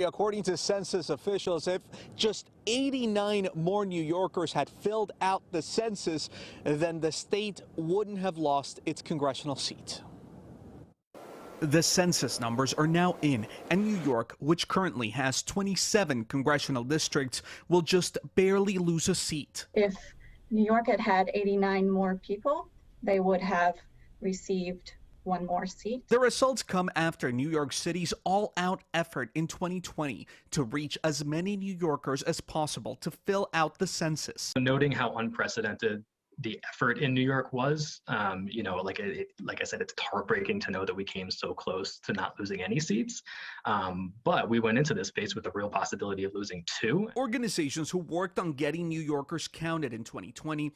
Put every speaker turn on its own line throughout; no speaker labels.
According to census officials, if just 89 more New Yorkers had filled out the census, then the state wouldn't have lost its congressional seat. The census numbers are now in, and New York, which currently has 27 congressional districts, will just barely lose a seat.
If New York had had 89 more people, they would have received one more seat.
The results come after New York City's all-out effort in 2020 to reach as many New Yorkers as possible to fill out the census.
Noting how unprecedented the effort in New York was, like I said, it's heartbreaking to know that we came so close to not losing any seats. But we went into this space with the real possibility of losing 2.
Organizations who worked on getting New Yorkers counted in 2020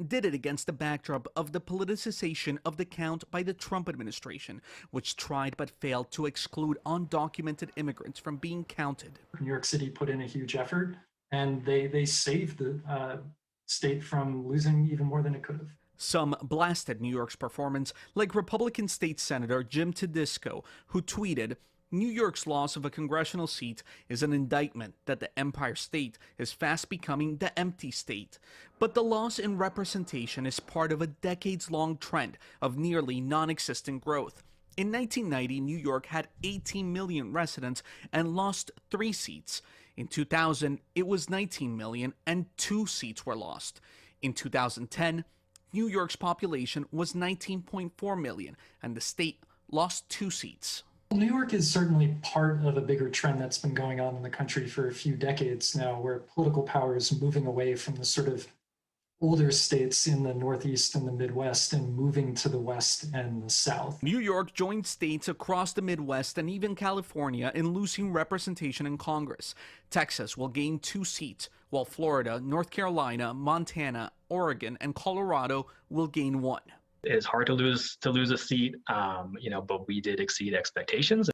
did it against the backdrop of the politicization of the count by the Trump administration, which tried but failed to exclude undocumented immigrants from being counted.
New York City put in a huge effort, and they saved the state from losing even more than it could have.
Some blasted New York's performance, like Republican State Senator Jim Tedisco, who tweeted, "New York's loss of a congressional seat is an indictment that the Empire State is fast becoming the empty state. But the loss in representation is part of a decades-long trend of nearly non-existent growth. In 1990, New York had 18 million residents and lost 3 seats. In 2000, it was 19 million and 2 seats were lost. In 2010, New York's population was 19.4 million and the state lost 2 seats.
New York is certainly part of a bigger trend that's been going on in the country for a few decades now, where political power is moving away from the sort of older states in the Northeast and the Midwest and moving to the West and the South.
New York joined states across the Midwest and even California in losing representation in Congress. Texas will gain 2 seats, while Florida, North Carolina, Montana, Oregon, and Colorado will gain 1.
It's hard to lose a seat, but we did exceed expectations.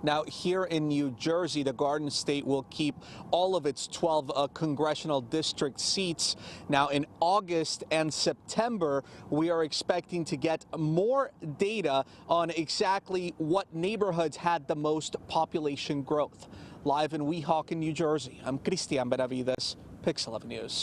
Now, here in New Jersey, the Garden State will keep all of its 12 congressional district seats. Now, in August and September, we are expecting to get more data on exactly what neighborhoods had the most population growth. Live in Weehawken, New Jersey, I'm Cristian Benavides, Pix 11 News.